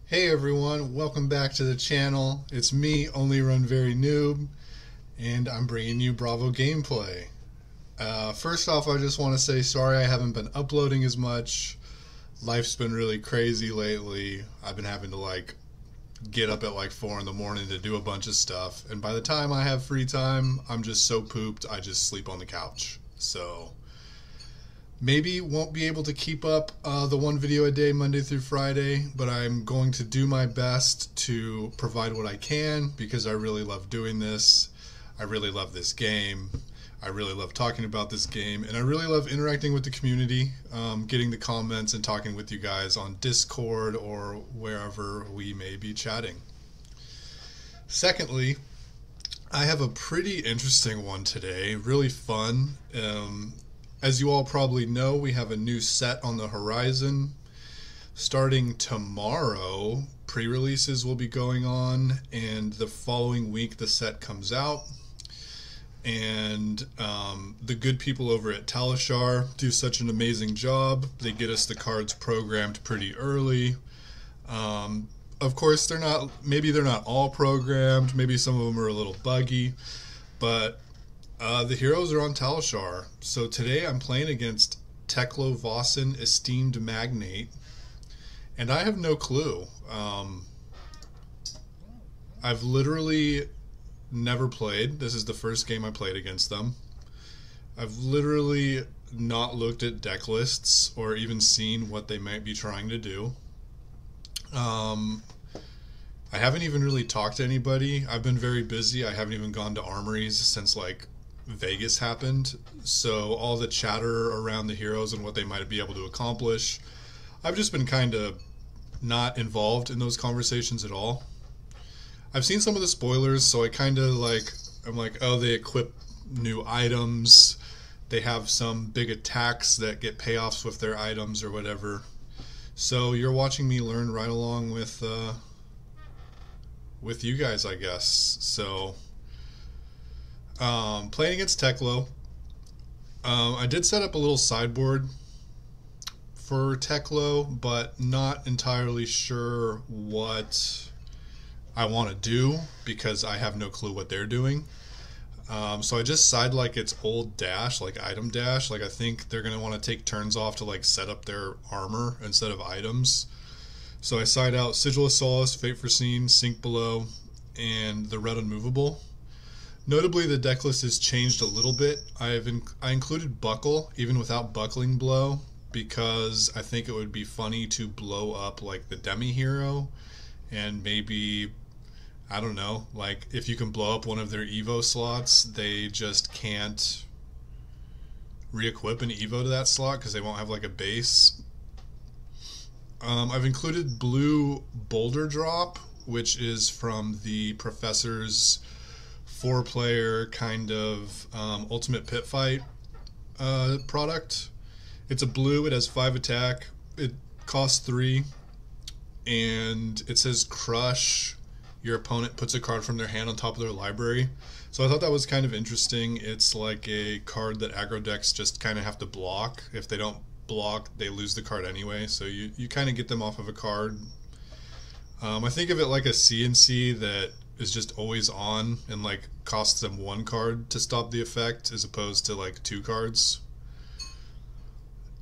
Hey everyone, welcome back to the channel. It's me, Only Run Very Noob, and I'm bringing you Bravo gameplay. First off, I just want to say sorry I haven't been uploading as much. Life's been really crazy lately. I've been having to get up at 4 in the morning to do a bunch of stuff, and by the time I have free time, I'm just so pooped I just sleep on the couch. So maybe won't be able to keep up the one video a day Monday through Friday, but I'm going to do my best to provide what I can because I really love doing this. I really love this game. I really love talking about this game, and I really love interacting with the community, getting the comments and talking with you guys on Discord or wherever we may be chatting. Secondly, I have a pretty interesting one today, really fun. As you all probably know, we have a new set on the horizon. Starting tomorrow, pre-releases will be going on, and the following week the set comes out. And the good people over at Talishar do such an amazing job. They get us the cards programmed pretty early. Of course, maybe they're not all programmed, maybe some of them are a little buggy, but the heroes are on Talishar. So today I'm playing against Teklovossen, Esteemed Magnate, and I have no clue. I've literally never played. This is the first game I played against them. I've literally not looked at deck lists or even seen what they might be trying to do. I haven't even really talked to anybody. I've been very busy. I haven't even gone to armories since Vegas happened, so all the chatter around the heroes and what they might be able to accomplish, I've just been kind of not involved in those conversations at all. I've seen some of the spoilers, so I kind of I'm like, oh, they equip new items, they have some big attacks that get payoffs with their items or whatever. So you're watching me learn right along with you guys, I guess. So playing against Teklo, I did set up a little sideboard for Teklo, but not entirely sure what I want to do because I have no clue what they're doing. So I just side it's old dash, item dash. I think they're going to want to take turns off to set up their armor instead of items. So I side out Sigil of Solace, Fate Foreseen, Sink Below, and the Red Unmovable. Notably, the deck list has changed a little bit. I included Buckle, even without Buckling Blow, because I think it would be funny to blow up the demi-hero, and maybe, I don't know, if you can blow up one of their EVO slots, they just can't re-equip an EVO to that slot because they won't have a base. I've included Blue Boulder Drop, which is from the Professor's 4-player kind of Ultimate Pit Fight product. It's a blue, it has 5 attack, it costs 3, and it says crush. Your opponent puts a card from their hand on top of their library. So I thought that was kind of interesting. It's a card that aggro decks just kind of have to block. If they don't block, they lose the card anyway, so you kind of get them off of a card. I think of it like a CNC that is just always on and costs them 1 card to stop the effect as opposed to 2 cards.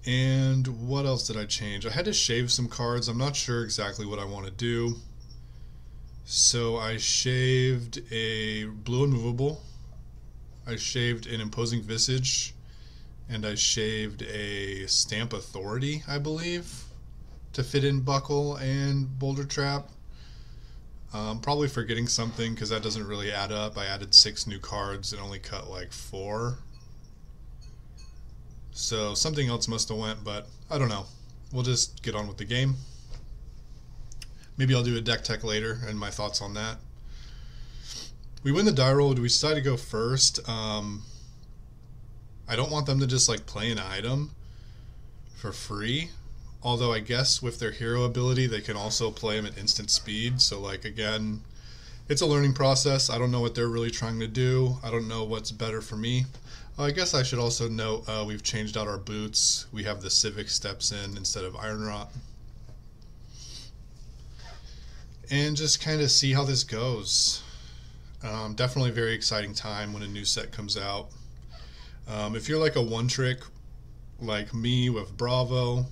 And what else did I change? I had to shave some cards. I'm not sure exactly what I want to do. So I shaved a Blue Unmovable, I shaved an Imposing Visage, and I shaved a Stamp Authority, I believe, to fit in Buckle and Boulder Trap. Probably forgetting something because that doesn't really add up. I added 6 new cards and only cut 4. So something else must have went, but I don't know. We'll just get on with the game. Maybe I'll do a deck tech later and my thoughts on that. We win the die roll. Do we decide to go first? I don't want them to just play an item for free. Although I guess with their hero ability, they can also play them at instant speed. So again, it's a learning process. I don't know what they're really trying to do. I don't know what's better for me. I guess I should also note we've changed out our boots. We have the Civic steps in instead of Iron Rot. and just kind of see how this goes. Definitely a very exciting time when a new set comes out. If you're like a one trick like me with Bravo,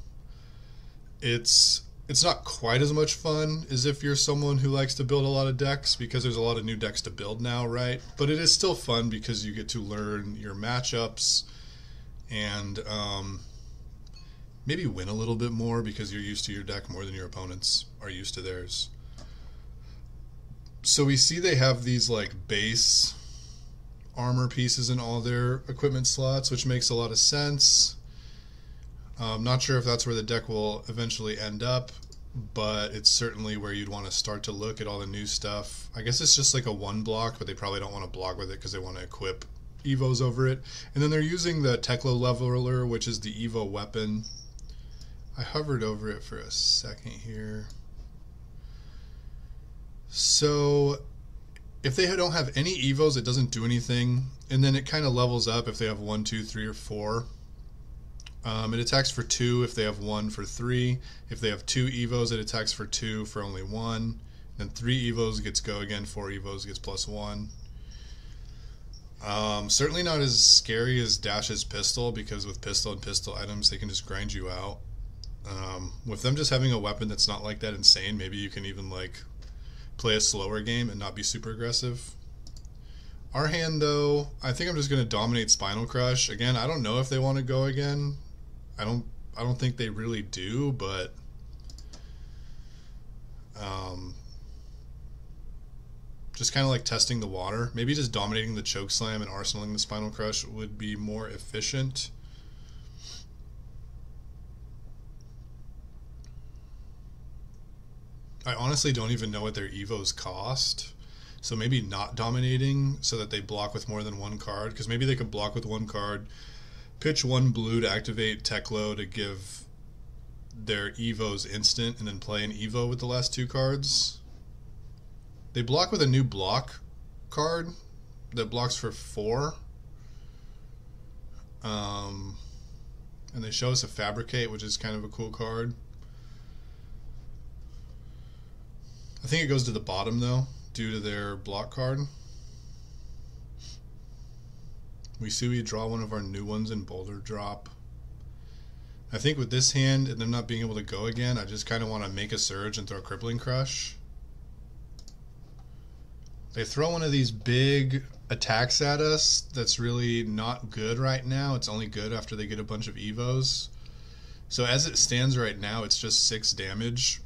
it's not quite as much fun as if you're someone who likes to build a lot of decks, because there's a lot of new decks to build now, right? But it is still fun because you get to learn your matchups and maybe win a little bit more because you're used to your deck more than your opponents are used to theirs. So we see they have these like base armor pieces in all their equipment slots, which makes a lot of sense. Not sure if that's where the deck will eventually end up, but it's certainly where you'd want to start to look at all the new stuff. I guess it's just like a one block, but they probably don't want to block with it because they want to equip EVOs over it. And then they're using the Teklovossen, which is the EVO weapon. I hovered over it for a second here. So if they don't have any EVOs, it doesn't do anything, and then it kind of levels up if they have 1, 2, 3, or 4. It attacks for 2 if they have 1 for 3. If they have 2 EVOs, it attacks for 2 for only 1. Then 3 EVOs gets go again, 4 EVOs gets +1. Certainly not as scary as Dash's pistol, because with pistol and pistol items, they can just grind you out. With them just having a weapon that's not like that insane, maybe you can even like play a slower game and not be super aggressive. Our hand, though, I think I'm just going to dominate Spinal Crush. Again, I don't know if they want to go again. I don't think they really do, but just kind of like testing the water. Maybe just dominating the Choke Slam and arsenaling the Spinal Crush would be more efficient. I honestly don't even know what their EVOs cost, so maybe not dominating so that they block with more than one card, because maybe they could block with one card, pitch 1 blue to activate Teklo to give their EVOs instant, and then play an EVO with the last 2 cards. They block with a new block card that blocks for 4. And they show us a Fabricate, which is kind of a cool card. I think it goes to the bottom, though, due to their block card. We see we draw one of our new ones in Boulder Drop. I think with this hand and them not being able to go again, I just kind of want to make a Surge and throw Crippling Crush. They throw one of these big attacks at us that's really not good right now. It's only good after they get a bunch of EVOs. So as it stands right now, it's just 6 damage.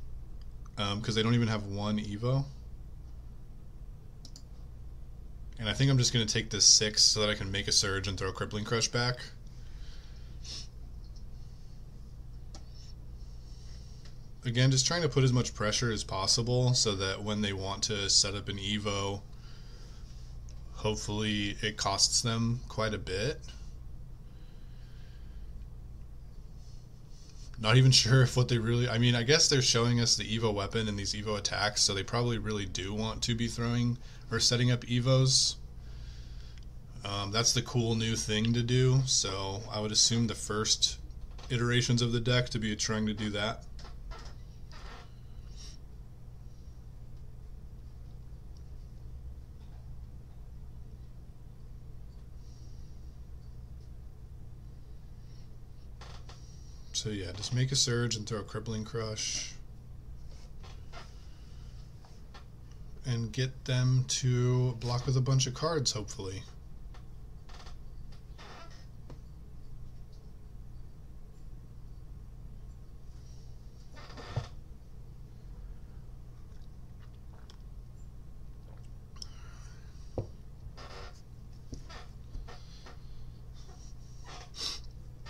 Because they don't even have 1 EVO. And I think I'm just going to take this 6 so that I can make a Surge and throw a Crippling Crush back. Again, just trying to put as much pressure as possible so that when they want to set up an EVO, hopefully it costs them quite a bit. Not even sure if what they really... I mean, I guess they're showing us the EVO weapon and these EVO attacks, so they probably really do want to be throwing or setting up EVOs. That's the cool new thing to do, so I would assume the first iterations of the deck to be trying to do that. So yeah, just make a Surge and throw a Crippling Crush. And get them to block with a bunch of cards, hopefully.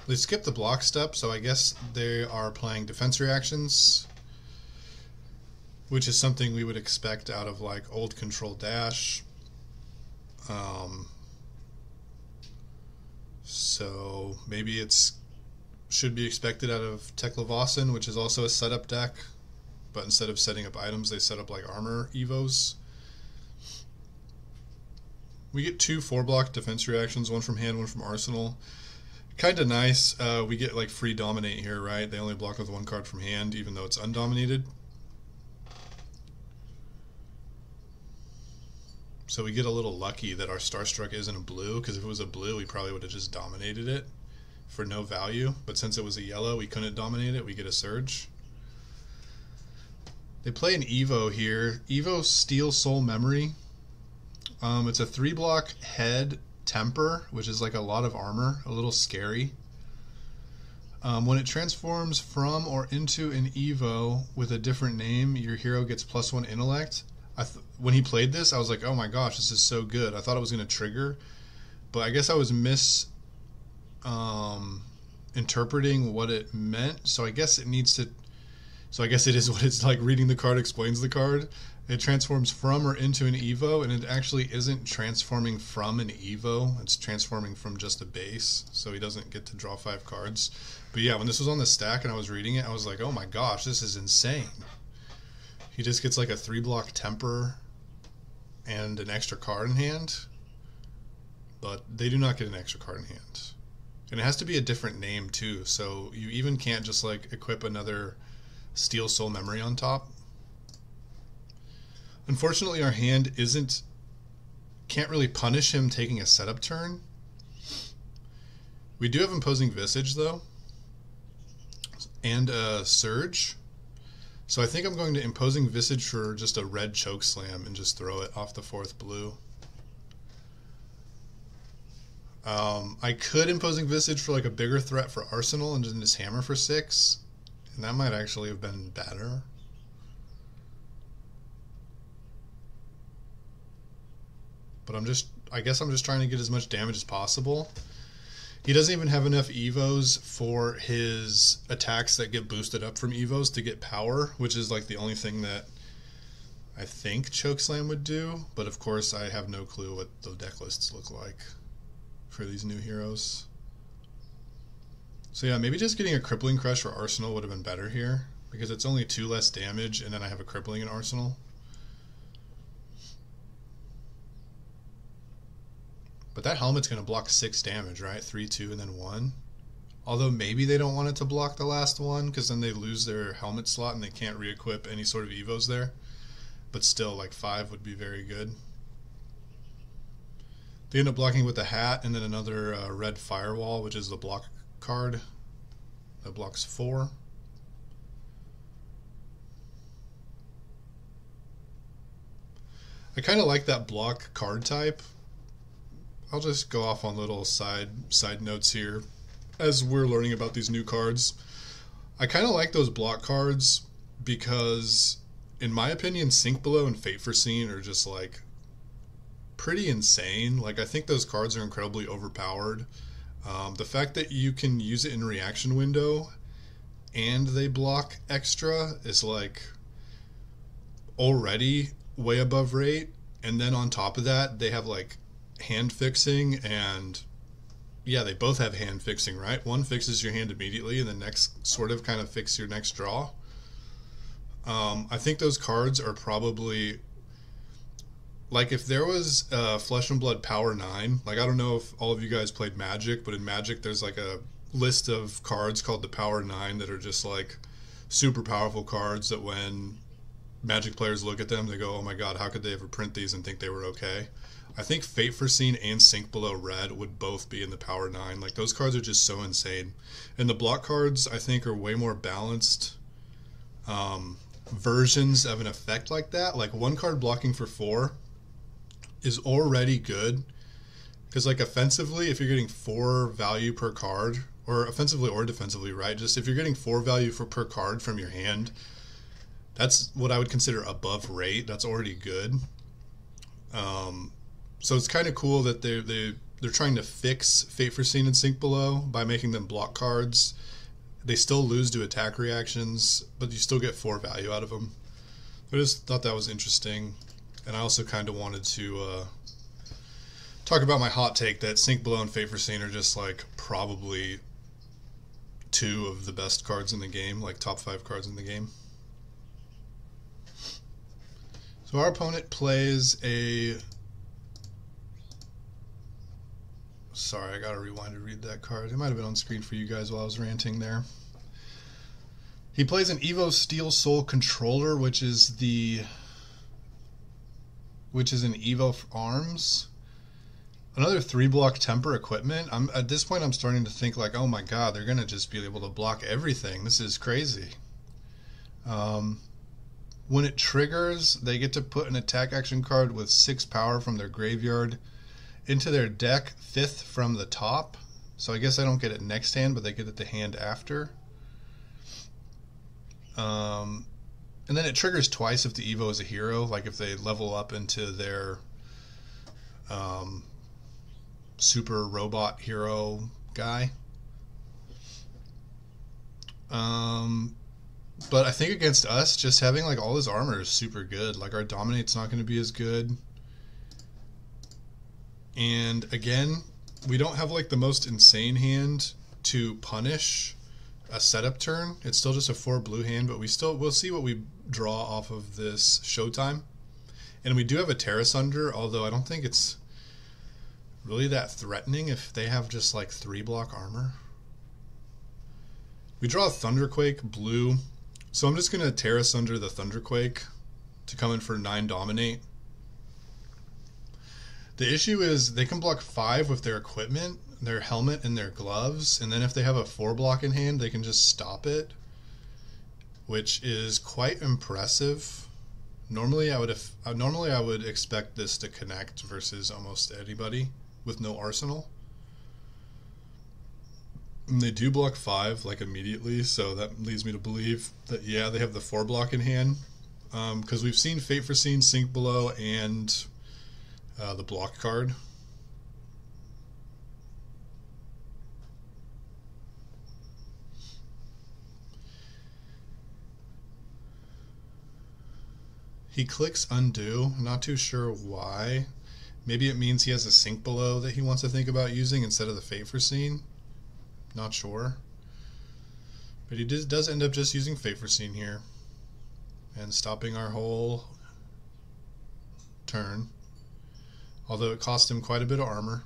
They skipped the block step, so I guess they are playing defense reactions, which is something we would expect out of like old Control Dash. So maybe it's should be expected out of Teklovossen, which is also a setup deck, but instead of setting up items, they set up like armor EVOs. We get 2 4-block defense reactions, one from hand, one from arsenal. Kind of nice. We get like free dominate here, right? They only block with 1 card from hand, even though it's undominated. So we get a little lucky that our Starstruck isn't a blue, because if it was a blue, we probably would have just dominated it for no value. But since it was a yellow, we couldn't dominate it. We get a Surge. They play an EVO here. EVO Steel Soul Memory. It's a 3-block head temper, which is like a lot of armor, a little scary. When it transforms from or into an EVO with a different name, your hero gets +1 intellect. When he played this, I was like, oh my gosh, this is so good. I thought it was going to trigger, but I guess I was interpreting what it meant. So I guess it needs to. So I guess it is what it's like. Reading the card explains the card. It transforms from or into an EVO, and it actually isn't transforming from an EVO. It's transforming from just a base, so he doesn't get to draw 5 cards. But yeah, when this was on the stack and I was reading it, I was like, oh my gosh, this is insane. He just gets like a 3-block temper and an extra card in hand, but they do not get an extra card in hand. And it has to be a different name too, so you even can't just like equip another Steel Soul Memory on top. Unfortunately, our hand can't really punish him taking a setup turn. We do have Imposing Visage though, and a Surge. So I think I'm going to Imposing Visage for just a red Choke Slam and just throw it off the 4th blue. I could Imposing Visage for like a bigger threat for Arsenal and just hammer for 6, and that might actually have been better. But I guess I'm just trying to get as much damage as possible. He doesn't even have enough EVOs for his attacks that get boosted up from EVOs to get power, which is like the only thing that I think Chokeslam would do. But of course, I have no clue what the deck lists look like for these new heroes. So yeah, maybe just getting a Crippling Crush for Arsenal would have been better here, because it's only 2 less damage, and then I have a Crippling in Arsenal. But that helmet's going to block 6 damage, right? 3, 2, and then 1. Although maybe they don't want it to block the last one, because then they lose their helmet slot and they can't re-equip any sort of EVOs there. But still, like 5 would be very good. They end up blocking with the hat and then another red Firewall, which is the block card that blocks 4. I kind of like that block card type. I'll just go off on little side notes here as we're learning about these new cards. I kind of like those block cards because, in my opinion, Sink Below and Fate Foreseen are just like pretty insane. Like, I think those cards are incredibly overpowered. The fact that you can use it in reaction window and they block extra is like already way above rate, and then on top of that they have like hand fixing, and yeah, they both have hand fixing, right? One fixes your hand immediately and the next sort of kind of fix your next draw. I think those cards are probably like, if there was Flesh and Blood Power 9, like, I don't know if all of you guys played Magic, but in Magic there's like a list of cards called the Power 9 that are just like super powerful cards that when Magic players look at them they go, oh my god, how could they ever print these and think they were okay? I think Fate Foreseen and Sink Below Red would both be in the Power 9. Like, those cards are just so insane. And the block cards, I think, are way more balanced versions of an effect like that. Like, 1 card blocking for 4 is already good. Because, like, offensively, if you're getting 4 value per card, or offensively or defensively, right? Just if you're getting 4 value per card from your hand, that's what I would consider above rate. That's already good. So it's kind of cool that they're trying to fix Fate Foreseen and Sink Below by making them block cards. They still lose to attack reactions, but you still get 4 value out of them. I just thought that was interesting, and I also kind of wanted to talk about my hot take that Sink Below and Fate Foreseen are just like probably 2 of the best cards in the game, like top 5 cards in the game. So our opponent plays a... Sorry, I gotta rewind to read that card. It might have been on screen for you guys while I was ranting there. He plays an EVO Steel Soul Controller, which is the which is an EVO arms. Another 3-block temper equipment. At this point, I'm starting to think like, oh my god, they're gonna just be able to block everything. This is crazy. When it triggers, they get to put an attack action card with 6 power from their graveyard into their deck, 5th from the top. So I guess I don't get it next hand, but they get it the hand after. And then it triggers twice if the EVO is a hero, like if they level up into their super robot hero guy. But I think against us, just having like all his armor is super good. Like our Dominate's not going to be as good. And again, we don't have like the most insane hand to punish a setup turn. It's still just a 4 blue hand, but we'll see what we draw off of this Showtime. And we do have a Terra Sunder, although I don't think it's really that threatening if they have just like 3-block armor. We draw a Thunderquake blue, so I'm just going to Terra Sunder the Thunderquake to come in for 9 Dominate. The issue is they can block 5 with their equipment, their helmet, and their gloves, and then if they have a 4-block in hand, they can just stop it, which is quite impressive. Normally I would expect this to connect versus almost anybody with no arsenal. And they do block 5 like immediately, so that leads me to believe that yeah, they have the 4-block in hand, because we've seen Fate Foreseen, Sink Below, and the block card. He clicks undo, not too sure why. Maybe it means he has a Sink Below that he wants to think about using instead of the Fate Foreseen. Not sure. But he does end up just using Fate Foreseen here and stopping our whole turn. Although it cost him quite a bit of armor.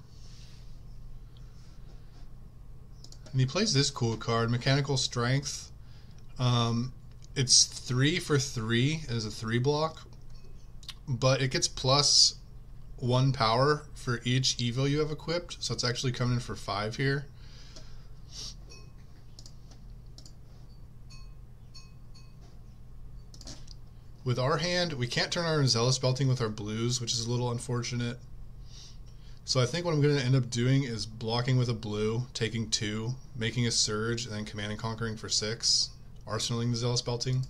And he plays this cool card, Mechanical Strength. It's 3 for 3 as a 3-block, but it gets plus 1 power for each EVO you have equipped, so it's actually coming in for 5 here. With our hand, we can't turn our Zealous Belting with our blues, which is a little unfortunate. So I think what I'm going to end up doing is blocking with a blue, taking 2, making a Surge, and then Command and Conquering for 6, arsenaling the Zealous Belting.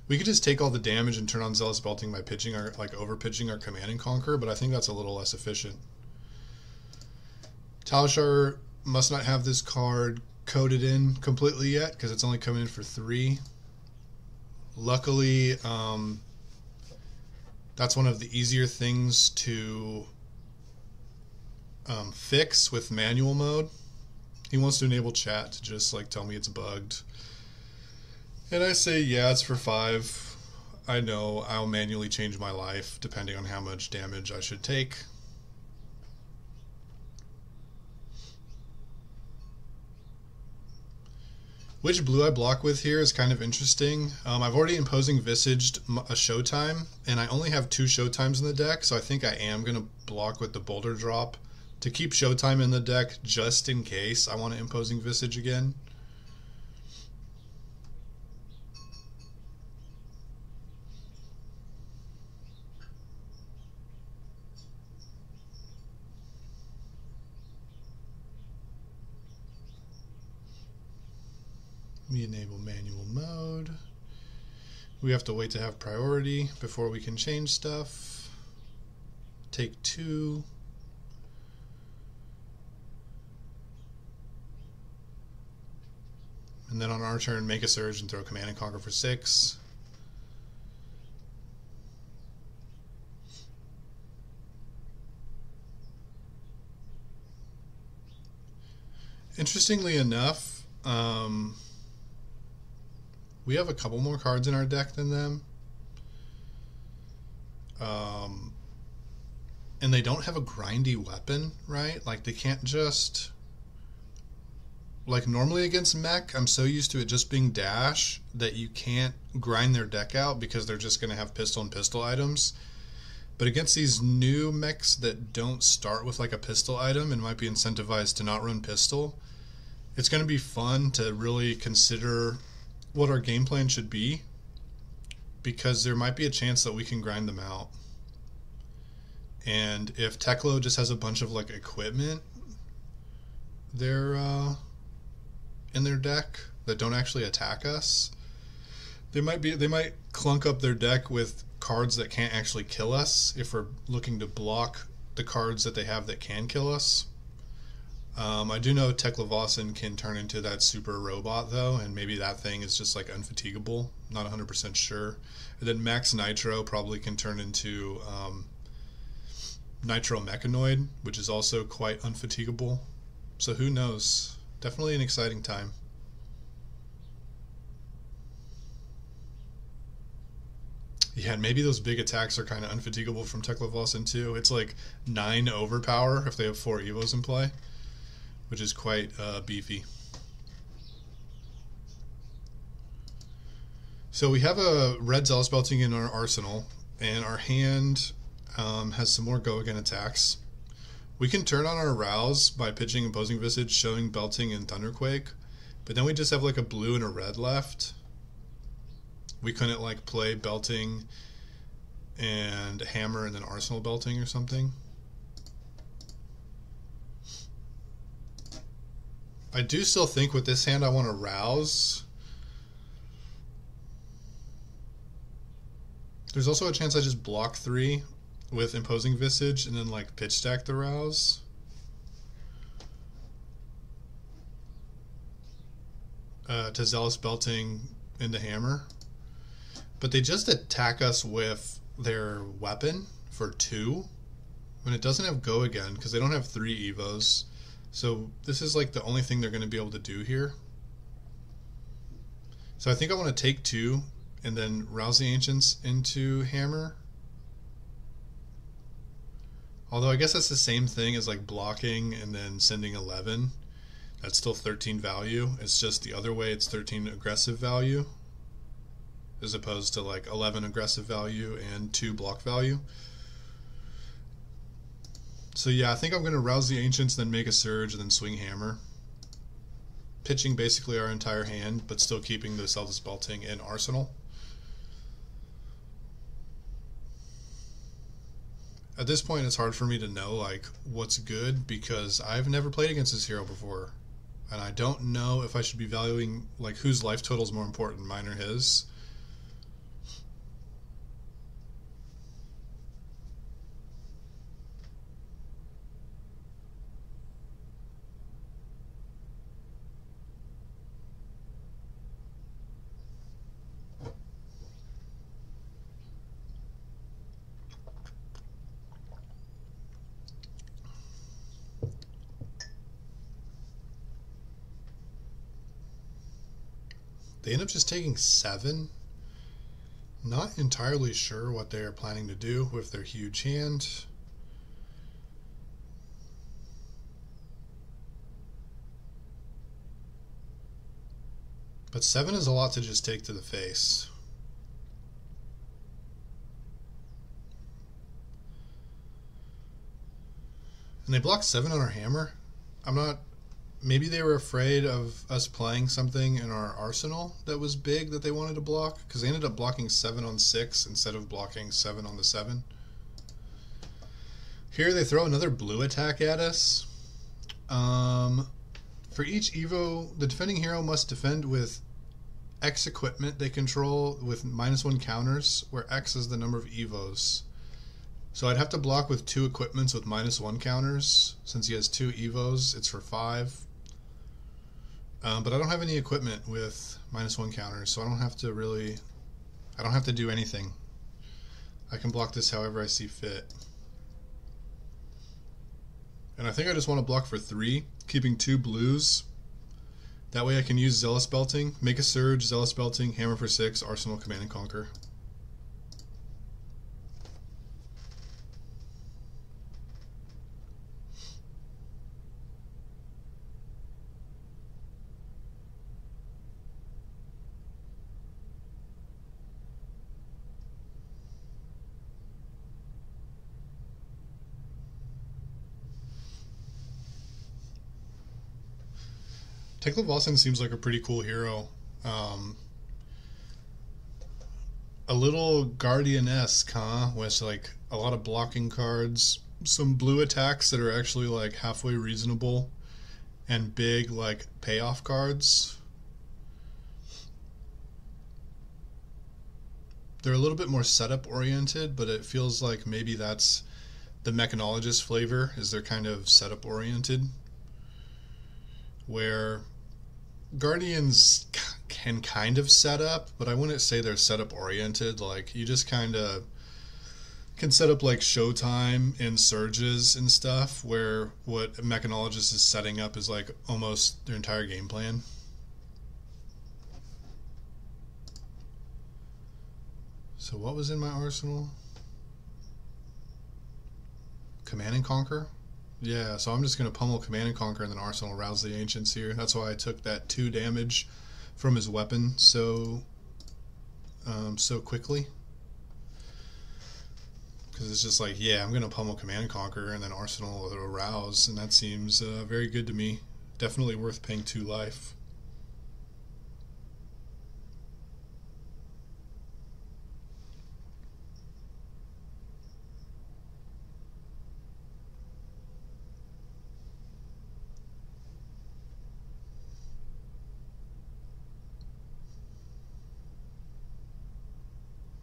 We could just take all the damage and turn on Zealous Belting by pitching our, over pitching our Command and Conquer, but I think that's a little less efficient. Talishar must not have this card coded in completely yet, because it's only coming in for 3. Luckily, that's one of the easier things to fix with manual mode. He wants to enable chat to just tell me it's bugged. And I say, yeah, it's for 5. I know, I'll manually change my life depending on how much damage I should take. Which blue I block with here is kind of interesting. I've already Imposing Visaged a Showtime, and I only have 2 Showtimes in the deck, so I think I am going to block with the Boulder Drop to keep Showtime in the deck just in case I want to Imposing Visage again. We enable manual mode. We have to wait to have priority before we can change stuff. Take 2. And then on our turn, make a Surge and throw Command and Conquer for 6. Interestingly enough, we have a couple more cards in our deck than them. And they don't have a grindy weapon, right? They can't just... normally against mech, I'm so used to it just being dash that you can't grind their deck out because they're just going to have pistol and pistol items. But against these new mechs that don't start with like a pistol item and might be incentivized to not run pistol, it's going to be fun to really consider what our game plan should be, because there might be a chance that we can grind them out. And if Teklo just has a bunch of like equipment in their deck that don't actually attack us, they might clunk up their deck with cards that can't actually kill us if we're looking to block the cards that they have that can kill us. I do know Teklovossen can turn into that super robot though, and maybe that thing is just like unfatigable. Not 100% sure. And then Max Nitro probably can turn into Nitro Mechanoid, which is also quite unfatigable. So who knows? Definitely an exciting time. Yeah, and maybe those big attacks are kind of unfatigable from Teklovossen too. It's like 9 overpower if they have 4 EVOs in play, which is quite beefy. So we have a red Zealous Belting in our arsenal, and our hand has some more go again attacks. We can turn on our Rouse by pitching Imposing Visage, showing Belting, and Thunderquake, but then we just have like a blue and a red left. We couldn't like play Belting and Hammer and then Arsenal Belting or something. I do still think with this hand I want to Rouse. There's also a chance I just block 3 with Imposing Visage and then like pitch stack the Rouse. To Zealous Belting into Hammer. But they just attack us with their weapon for 2 when it doesn't have go again because they don't have 3 EVOs. So this is like the only thing they're going to be able to do here. So I think I want to take 2 and then Rouse the Ancients into Hammer. Although I guess that's the same thing as like blocking and then sending 11. That's still 13 value. It's just the other way, it's 13 aggressive value, as opposed to like 11 aggressive value and 2 block value. So yeah, I think I'm going to Rouse the Ancients, then make a Surge, and then swing Hammer. Pitching basically our entire hand, but still keeping the Zealous Belting in Arsenal. At this point, it's hard for me to know like what's good, because I've never played against this hero before. And I don't know if I should be valuing like whose life total is more important, mine or his. They end up just taking 7. Not entirely sure what they are planning to do with their huge hand. But 7 is a lot to just take to the face. And they blocked 7 on our Hammer. I'm not... Maybe they were afraid of us playing something in our arsenal that was big that they wanted to block, because they ended up blocking 7 on 6 instead of blocking 7 on the 7. Here they throw another blue attack at us. For each EVO, the defending hero must defend with X equipment they control with -1 counters, where X is the number of EVOs. So I'd have to block with 2 equipments with -1 counters. Since he has 2 EVOs, it's for 5. But I don't have any equipment with -1 counters, so I don't have to do anything. I can block this however I see fit. And I think I just want to block for 3, keeping 2 blues. That way I can use Zealous Belting, make a Surge, Zealous Belting, Hammer for 6, Arsenal, Command and Conquer. Teklovossen seems like a pretty cool hero. Um, a little Guardian-esque, huh? With like a lot of blocking cards, some blue attacks that are actually like halfway reasonable, and big like payoff cards. They're a little bit more setup oriented, but it feels like maybe that's the mechanologist flavor, is they're kind of setup oriented, where Guardians can kind of set up, but I wouldn't say they're setup oriented. Like, you just kind of can set up like Showtime and Surges and stuff, where what Mechanologist is setting up is like almost their entire game plan. So what was in my arsenal? Command and Conquer? Yeah, so I'm just going to pummel Command and Conquer and then Arsenal Rouse the Ancients here. That's why I took that 2 damage from his weapon so quickly. Because it's just like, yeah, I'm going to pummel Command and Conquer and then Arsenal Rouse, and that seems very good to me. Definitely worth paying 2 life.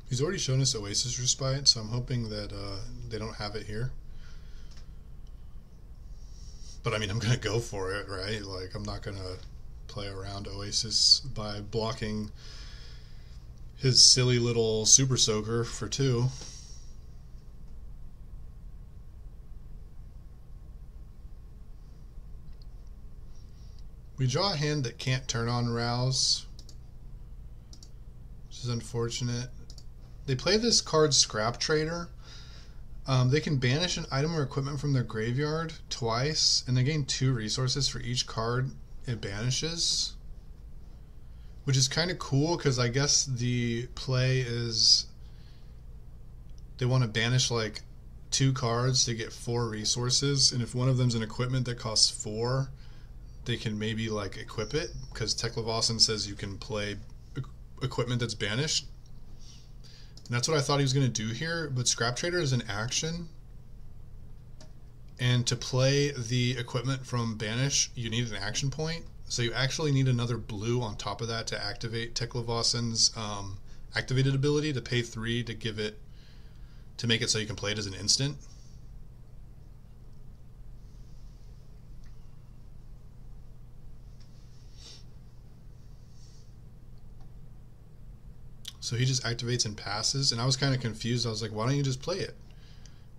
He's already shown us Oasis Respite, so I'm hoping that they don't have it here. But I mean, I'm going to go for it, right? Like, I'm not going to play around Oasis by blocking his silly little Super Soaker for 2. We draw a hand that can't turn on Rouse, which is unfortunate. They play this card Scrap Trader. They can banish an item or equipment from their graveyard twice, and they gain 2 resources for each card it banishes, which is kind of cool because I guess the play is they want to banish like 2 cards to get 4 resources, and if one of them's an equipment that costs 4, they can maybe like equip it, because Teklovossen says you can play equipment that's banished. And that's what I thought he was going to do here, but Scrap Trader is an action, and to play the equipment from Banish, you need an action point, so you actually need another blue on top of that to activate Teklovossen's activated ability, to pay 3 to give it, to make it so you can play it as an instant. So he just activates and passes, and I was kind of confused. I was like, why don't you just play it?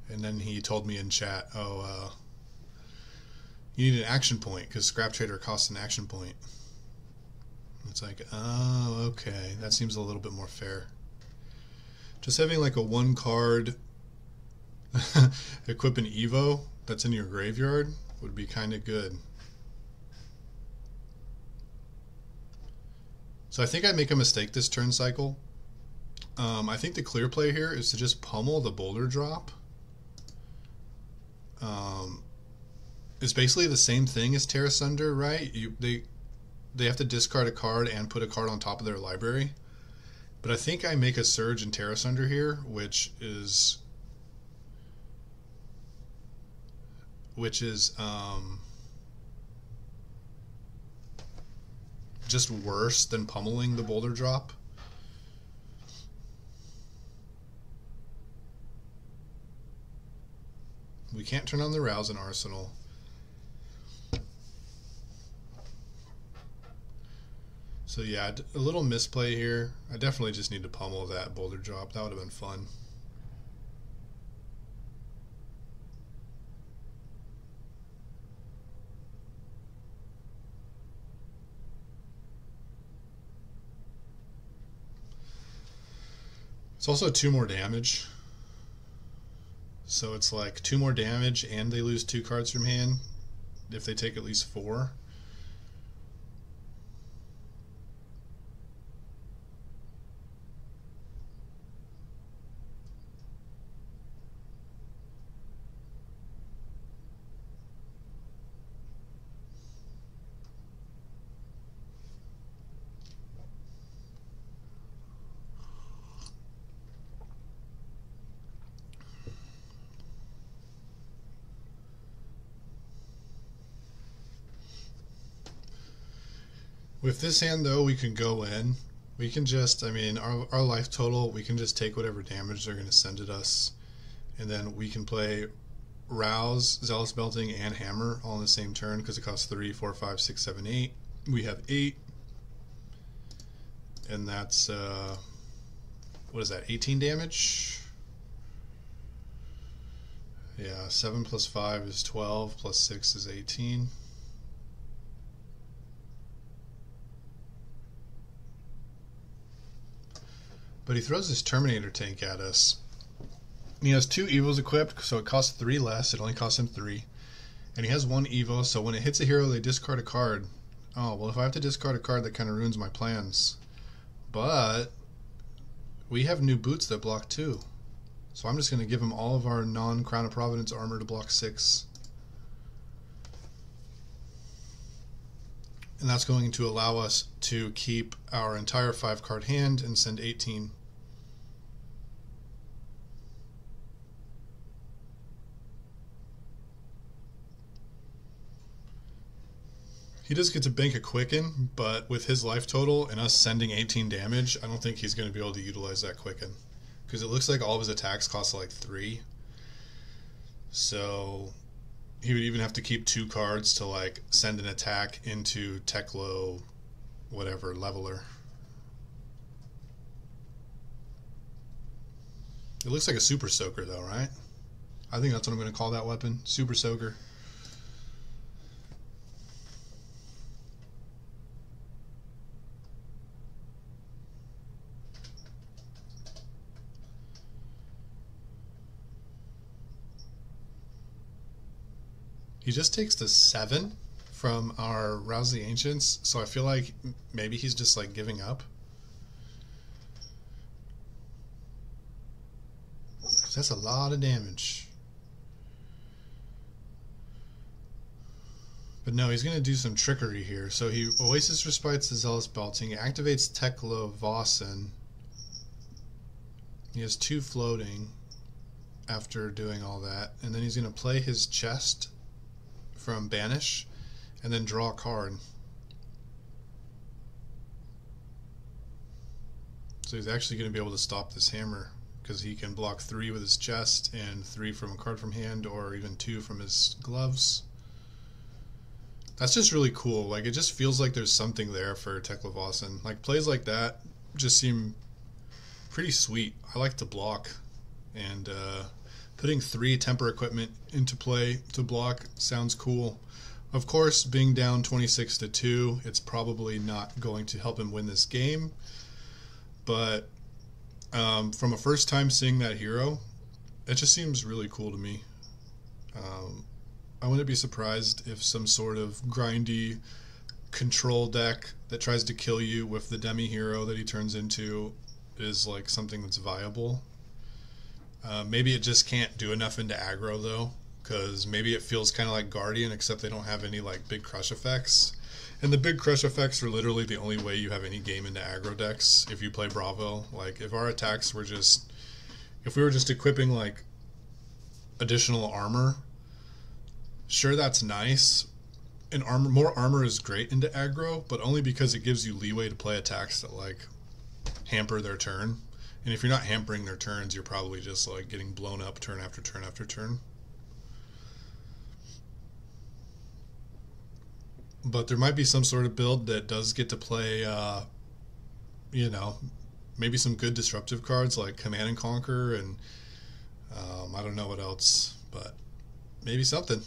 And then he told me in chat, oh, you need an action point, because Scrap Trader costs an action point. It's like, oh, okay. That seems a little bit more fair. Just having like a 1 card equip an EVO that's in your graveyard would be kind of good. So I think I make a mistake this turn cycle. I think the clear play here is to just pummel the boulder drop. It's basically the same thing as Tear Asunder, right? They have to discard a card and put a card on top of their library. But I think I make a Surge in Tear Asunder here, which is just worse than pummeling the boulder drop. We can't turn on the Rouse in Arsenal. So yeah, a little misplay here. I definitely just need to pummel that boulder drop. That would have been fun. It's also 2 more damage. So it's like 2 more damage and they lose 2 cards from hand if they take at least 4. With this hand, though, we can go in. We can just, I mean, our life total, we can just take whatever damage they're going to send at us. And then we can play Rouse, Zealous Belting, and Hammer all in the same turn because it costs 3, 4, 5, 6, 7, 8. We have 8. And that's, what is that, 18 damage? Yeah, 7 plus 5 is 12, plus 6 is 18. But he throws this Terminator tank at us. He has 2 EVOs equipped, so it costs 3 less. It only costs him 3. And he has 1 EVO, so when it hits a hero, they discard a card. Oh, well, if I have to discard a card, that kind of ruins my plans. But we have new boots that block 2. So I'm just going to give him all of our non-Crown of Providence armor to block 6. And that's going to allow us to keep our entire 5-card hand and send 18. He does get to bank a Quicken, but with his life total and us sending 18 damage, I don't think he's going to be able to utilize that Quicken. Because it looks like all of his attacks cost like 3. So he would even have to keep 2 cards to like send an attack into Teklo, whatever, Leveler. It looks like a Super Soaker though, right? I think that's what I'm going to call that weapon, Super Soaker. He just takes the 7 from our Rouse the Ancients, so I feel like maybe he's just like giving up. That's a lot of damage. But no, he's going to do some trickery here. So he Oasis Respites the Zealous Belting, activates Teklovossen. He has 2 floating after doing all that, and then he's going to play his chest from Banish and then draw a card. So he's actually going to be able to stop this hammer because he can block 3 with his chest and 3 from a card from hand, or even 2 from his gloves. That's just really cool. Like, it just feels like there's something there for Teklovossen. Like, plays like that just seem pretty sweet. I like to block, and putting 3 temper equipment into play to block sounds cool. Of course, being down 26-2, it's probably not going to help him win this game. But from a first time seeing that hero, it just seems really cool to me. I wouldn't be surprised if some sort of grindy control deck that tries to kill you with the demi hero that he turns into is like something that's viable. Maybe it just can't do enough into aggro though, because maybe it feels kind of like Guardian, except they don't have any like big crush effects. And the big crush effects are literally the only way you have any game into aggro decks if you play Bravo. Like, if our attacks were just, if we were just equipping like additional armor, sure, that's nice. And more armor is great into aggro, but only because it gives you leeway to play attacks that like hamper their turn. And if you're not hampering their turns, you're probably just like getting blown up turn after turn after turn. But there might be some sort of build that does get to play, you know, maybe some good disruptive cards like Command and Conquer, and I don't know what else, but maybe something.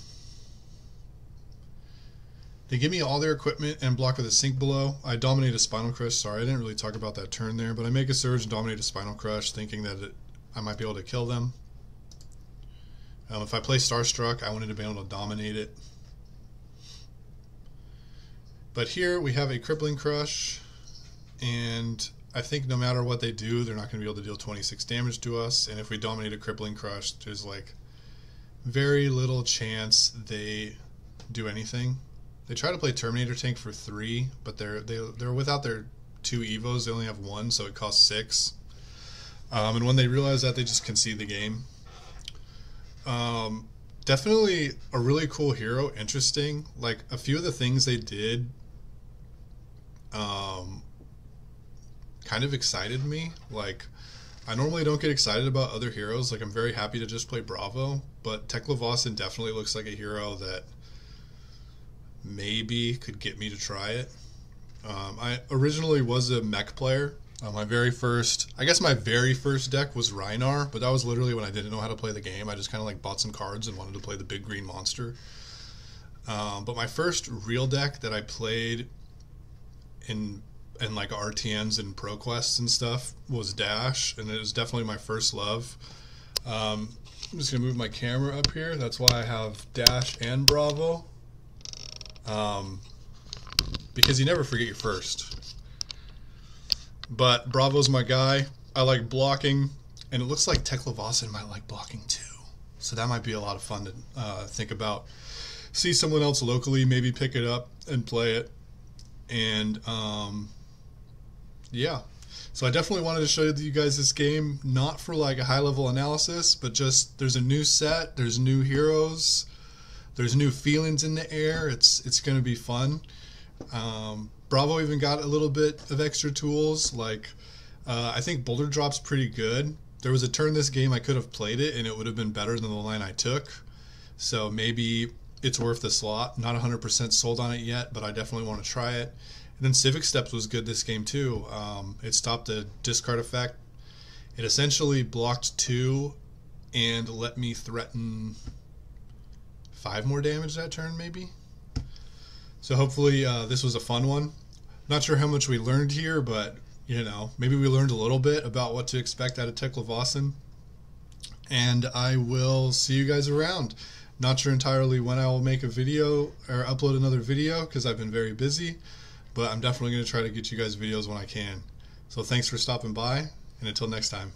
They give me all their equipment and block with a Sink Below. I dominate a Spinal Crush. Sorry, I didn't really talk about that turn there, but I make a Surge and dominate a Spinal Crush, thinking that I might be able to kill them. If I play Starstruck, I wanted to be able to dominate it. But here we have a Crippling Crush, and I think no matter what they do, they're not going to be able to deal 26 damage to us. And if we dominate a Crippling Crush, there's like very little chance they do anything. They try to play Terminator Tank for 3, but they're without their 2 EVOs. They only have 1, so it costs 6. And when they realize that, they just concede the game. Definitely a really cool hero, interesting. Like, a few of the things they did kind of excited me. Like, I normally don't get excited about other heroes. Like, I'm very happy to just play Bravo, but Teklovossen definitely looks like a hero that maybe could get me to try it. I originally was a mech player. My very first deck was Rhinar, but that was literally when I didn't know how to play the game. I just kind of like bought some cards and wanted to play the big green monster. But my first real deck that I played in like RTNs and Pro Quests and stuff was Dash, and it was definitely my first love. I'm just gonna move my camera up here. That's why I have Dash and Bravo, because you never forget your first. But Bravo's my guy. I like blocking, and it looks like Teklovossen might like blocking too. So that might be a lot of fun to think about. See someone else locally, maybe pick it up and play it. And yeah. So I definitely wanted to show you guys this game, not for like a high-level analysis, but just there's a new set, there's new heroes, there's new feelings in the air. It's going to be fun. Bravo even got a little bit of extra tools, like I think Boulder Drop's pretty good. There was a turn this game I could have played it and it would have been better than the line I took, so maybe it's worth the slot. Not 100% sold on it yet, but I definitely want to try it. And then Civic Steps was good this game too. It stopped a discard effect. It essentially blocked 2 and let me threaten 5 more damage that turn maybe. So hopefully this was a fun one. Not sure how much we learned here, but you know, maybe we learned a little bit about what to expect out of Teklovossen. And I will see you guys around. Not sure entirely when I will make a video or upload another video because I've been very busy, but I'm definitely going to try to get you guys videos when I can. So thanks for stopping by, and until next time.